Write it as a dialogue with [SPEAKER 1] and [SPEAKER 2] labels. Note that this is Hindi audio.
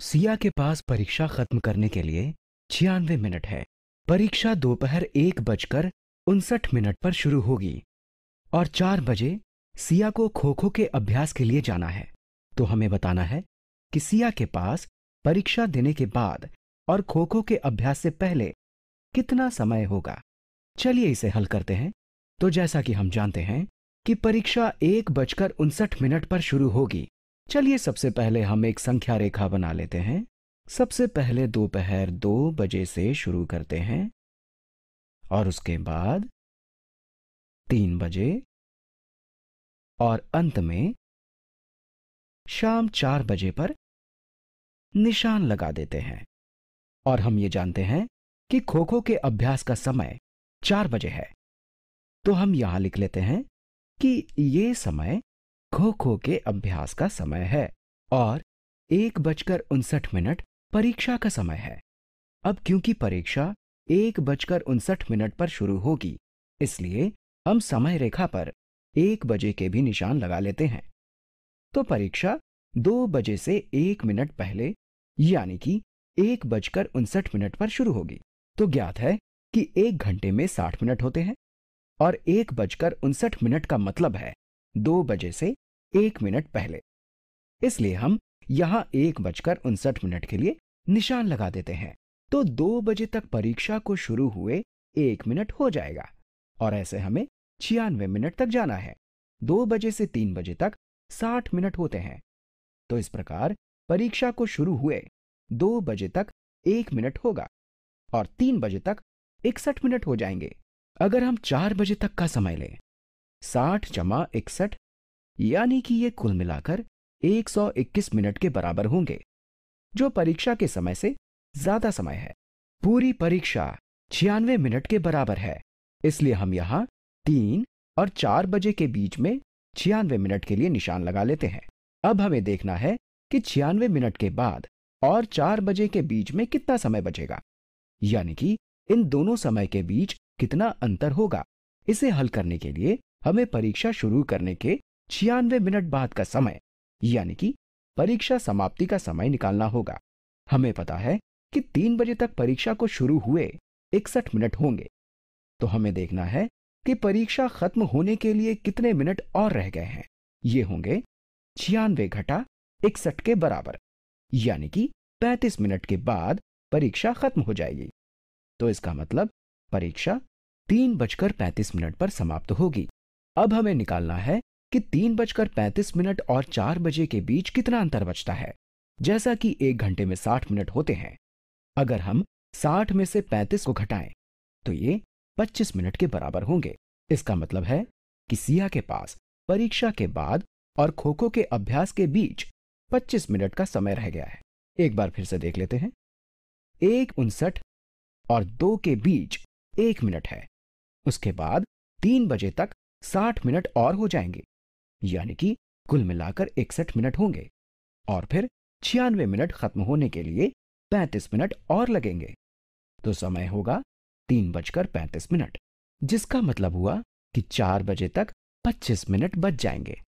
[SPEAKER 1] सिया के पास परीक्षा खत्म करने के लिए 96 मिनट है। परीक्षा दोपहर 1:59 पर शुरू होगी और 4 बजे सिया को खो खो के अभ्यास के लिए जाना है। तो हमें बताना है कि सिया के पास परीक्षा देने के बाद और खो खो के अभ्यास से पहले कितना समय होगा। चलिए इसे हल करते हैं। तो जैसा कि हम जानते हैं कि परीक्षा 1:59 पर शुरू होगी। चलिए सबसे पहले हम एक संख्या रेखा बना लेते हैं। सबसे पहले दोपहर 2 बजे से शुरू करते हैं और उसके बाद 3 बजे और अंत में शाम 4 बजे पर निशान लगा देते हैं। और हम ये जानते हैं कि खो खो के अभ्यास का समय 4 बजे है। तो हम यहां लिख लेते हैं कि ये समय खो खो के अभ्यास का समय है और 1:59 परीक्षा का समय है। अब क्योंकि परीक्षा 1:59 पर शुरू होगी, इसलिए हम समय रेखा पर 1 बजे के भी निशान लगा लेते हैं। तो परीक्षा 2 बजे से 1 मिनट पहले यानी कि 1:59 पर शुरू होगी। तो ज्ञात है कि 1 घंटे में 60 मिनट होते हैं और 1:59 का मतलब है 2 बजे से 1 मिनट पहले। इसलिए हम यहां 1:59 के लिए निशान लगा देते हैं। तो 2 बजे तक परीक्षा को शुरू हुए 1 मिनट हो जाएगा और ऐसे हमें 96 मिनट तक जाना है। 2 बजे से 3 बजे तक 60 मिनट होते हैं। तो इस प्रकार परीक्षा को शुरू हुए 2 बजे तक 1 मिनट होगा और 3 बजे तक 61 मिनट हो जाएंगे। अगर हम 4 बजे तक का समय लें, 60 जमा 61 यानी कि ये कुल मिलाकर 121 मिनट के बराबर होंगे, जो परीक्षा के समय से ज्यादा समय है। पूरी परीक्षा 96 मिनट के बराबर है, इसलिए हम यहां 3 और 4 बजे के बीच में 96 मिनट के लिए निशान लगा लेते हैं। अब हमें देखना है कि 96 मिनट के बाद और 4 बजे के बीच में कितना समय बचेगा, यानी कि इन दोनों समय के बीच कितना अंतर होगा। इसे हल करने के लिए हमें परीक्षा शुरू करने के 96 मिनट बाद का समय यानी कि परीक्षा समाप्ति का समय निकालना होगा। हमें पता है कि 3 बजे तक परीक्षा को शुरू हुए 61 मिनट होंगे। तो हमें देखना है कि परीक्षा खत्म होने के लिए कितने मिनट और रह गए हैं। ये होंगे 96 घटा 61 के बराबर, यानी कि 35 मिनट के बाद परीक्षा खत्म हो जाएगी। तो इसका मतलब परीक्षा 3:35 पर समाप्त होगी। अब हमें निकालना है कि 3:35 और 4 बजे के बीच कितना अंतर बचता है। जैसा कि 1 घंटे में 60 मिनट होते हैं, अगर हम 60 में से 35 को घटाएं तो ये 25 मिनट के बराबर होंगे। इसका मतलब है कि सिया के पास परीक्षा के बाद और खो खो के अभ्यास के बीच 25 मिनट का समय रह गया है। एक बार फिर से देख लेते हैं। 1:59 और 2 के बीच 1 मिनट है। उसके बाद 3 बजे तक 60 मिनट और हो जाएंगे, यानी कि कुल मिलाकर 61 मिनट होंगे और फिर 96 मिनट खत्म होने के लिए 35 मिनट और लगेंगे। तो समय होगा 3:35, जिसका मतलब हुआ कि 4 बजे तक 25 मिनट बच जाएंगे।